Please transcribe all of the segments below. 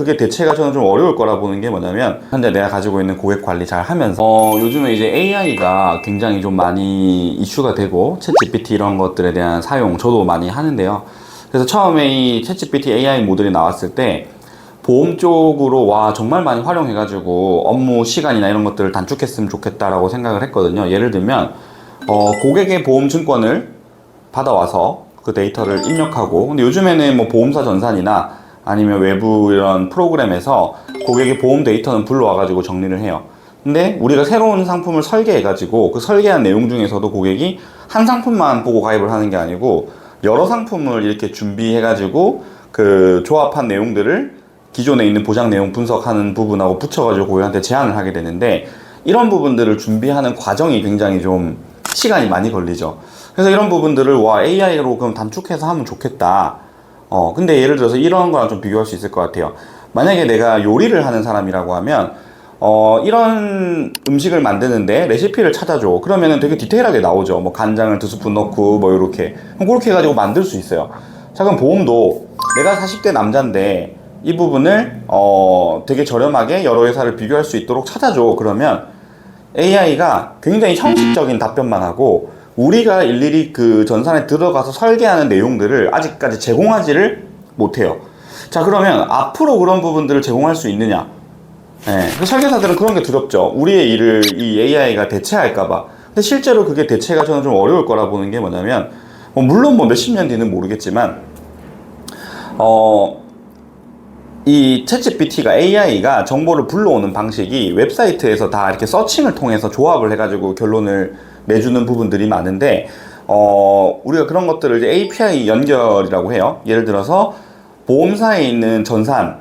그게 대체가 저는 좀 어려울 거라 보는 게 뭐냐면, 현재 내가 가지고 있는 고객 관리 잘 하면서 요즘에 이제 AI가 굉장히 좀 많이 이슈가 되고 챗GPT 이런 것들에 대한 사용 저도 많이 하는데요. 그래서 처음에 이 챗GPT AI 모델이 나왔을 때 보험 쪽으로 와 정말 많이 활용해가지고 업무 시간이나 이런 것들을 단축했으면 좋겠다라고 생각을 했거든요. 예를 들면 고객의 보험 증권을 받아와서 그 데이터를 입력하고, 근데 요즘에는 뭐 보험사 전산이나 아니면 외부 이런 프로그램에서 고객의 보험 데이터는 불러와가지고 정리를 해요. 근데 우리가 새로운 상품을 설계해가지고 그 설계한 내용 중에서도 고객이 한 상품만 보고 가입을 하는 게 아니고 여러 상품을 이렇게 준비해가지고 그 조합한 내용들을 기존에 있는 보장 내용 분석하는 부분하고 붙여가지고 고객한테 제안을 하게 되는데, 이런 부분들을 준비하는 과정이 굉장히 좀 시간이 많이 걸리죠. 그래서 이런 부분들을 와 AI로 그럼 단축해서 하면 좋겠다. 근데 예를 들어서 이런 거랑 좀 비교할 수 있을 것 같아요. 만약에 내가 요리를 하는 사람이라고 하면 이런 음식을 만드는데 레시피를 찾아줘. 그러면은 되게 디테일하게 나오죠. 뭐 간장을 2스푼 넣고 뭐 이렇게. 그럼 그렇게 해가지고 만들 수 있어요. 자, 그럼 보험도 내가 40대 남자인데 이 부분을 되게 저렴하게 여러 회사를 비교할 수 있도록 찾아줘. 그러면 AI가 굉장히 형식적인 답변만 하고 우리가 일일이 그 전산에 들어가서 설계하는 내용들을 아직까지 제공하지를 못해요. 자, 그러면 앞으로 그런 부분들을 제공할 수 있느냐? 그 설계사들은 그런 게 두렵죠. 우리의 일을 이 AI가 대체할까봐. 근데 실제로 그게 대체가 저는 좀 어려울 거라 보는 게 뭐냐면, 물론 뭐 몇십 년 뒤는 모르겠지만, 이 챗GPT가 AI가 정보를 불러오는 방식이 웹사이트에서 다 이렇게 서칭을 통해서 조합을 해가지고 결론을 내주는 부분들이 많은데, 우리가 그런 것들을 이제 API 연결이라고 해요. 예를 들어서 보험사에 있는 전산에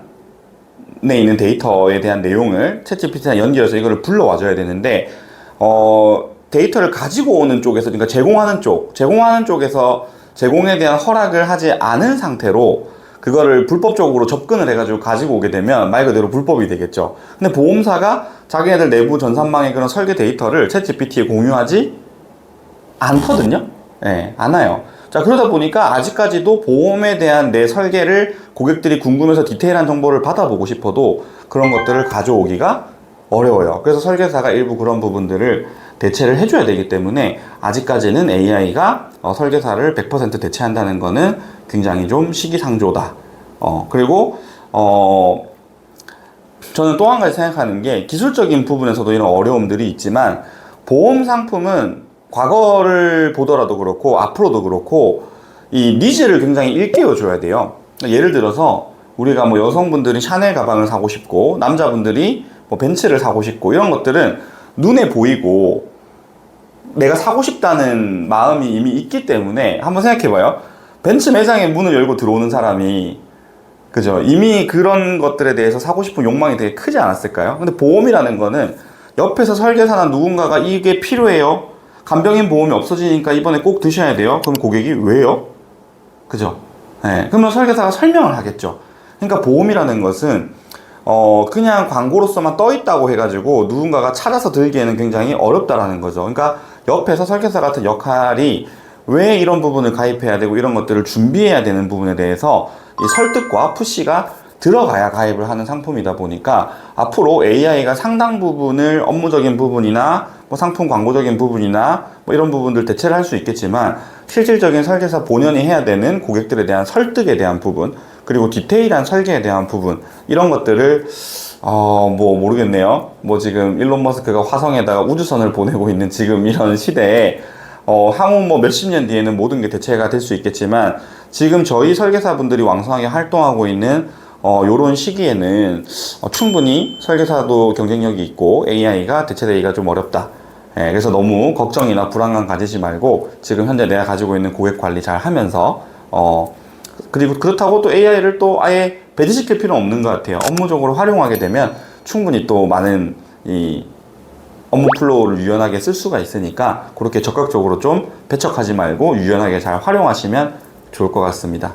있는 데이터에 대한 내용을 챗GPT랑 연결해서 이거를 불러와줘야 되는데, 데이터를 가지고 오는 쪽에서, 그러니까 제공하는 쪽에서 제공에 대한 허락을 하지 않은 상태로 그거를 불법적으로 접근을 해가지고 가지고 오게 되면 말 그대로 불법이 되겠죠. 근데 보험사가 자기네들 내부 전산망의 그런 설계 데이터를 챗GPT에 공유하지 않거든요. 않아요. 자, 그러다 보니까 아직까지도 보험에 대한 내 설계를 고객들이 궁금해서 디테일한 정보를 받아보고 싶어도 그런 것들을 가져오기가 어려워요. 그래서 설계사가 일부 그런 부분들을 대체를 해줘야 되기 때문에 아직까지는 AI가 설계사를 100% 대체한다는 거는 굉장히 좀 시기상조다. 그리고 저는 또 한 가지 생각하는 게, 기술적인 부분에서도 이런 어려움들이 있지만 보험 상품은 과거를 보더라도 그렇고 앞으로도 그렇고 이 니즈를 굉장히 일깨워 줘야 돼요. 예를 들어서 우리가 뭐 여성분들이 샤넬 가방을 사고 싶고 남자분들이 뭐 벤츠를 사고 싶고 이런 것들은 눈에 보이고 내가 사고 싶다는 마음이 이미 있기 때문에, 한번 생각해봐요. 벤츠 매장에 문을 열고 들어오는 사람이, 그죠? 이미 그런 것들에 대해서 사고 싶은 욕망이 되게 크지 않았을까요? 근데 보험이라는 거는 옆에서 설계사나 누군가가 이게 필요해요. 간병인 보험이 없어지니까 이번에 꼭 드셔야 돼요. 그럼 고객이 왜요? 그죠? 그러면 설계사가 설명을 하겠죠. 그러니까 보험이라는 것은 그냥 광고로서만 떠 있다고 해가지고 누군가가 찾아서 들기에는 굉장히 어렵다라는 거죠. 그러니까 옆에서 설계사 같은 역할이 왜 이런 부분을 가입해야 되고 이런 것들을 준비해야 되는 부분에 대해서 이 설득과 푸시가 들어가야 가입을 하는 상품이다 보니까 앞으로 AI가 상당 부분을 업무적인 부분이나 뭐 상품 광고적인 부분이나 뭐 이런 부분들 대체를 할 수 있겠지만, 실질적인 설계사 본연이 해야 되는 고객들에 대한 설득에 대한 부분, 그리고 디테일한 설계에 대한 부분, 이런 것들을 뭐 모르겠네요. 뭐 지금 일론 머스크가 화성에다가 우주선을 보내고 있는 지금 이런 시대에 향후 뭐 몇십 년 뒤에는 모든 게 대체가 될 수 있겠지만, 지금 저희 설계사분들이 왕성하게 활동하고 있는 요런 시기에는 충분히 설계사도 경쟁력이 있고 AI가 대체되기가 좀 어렵다. 그래서 너무 걱정이나 불안감 가지지 말고 지금 현재 내가 가지고 있는 고객 관리 잘 하면서 그리고 그렇다고 또 AI를 또 아예 배제시킬 필요는 없는 것 같아요. 업무적으로 활용하게 되면 충분히 또 많은 이 업무 플로우를 유연하게 쓸 수가 있으니까 그렇게 적극적으로 좀 배척하지 말고 유연하게 잘 활용하시면 좋을 것 같습니다.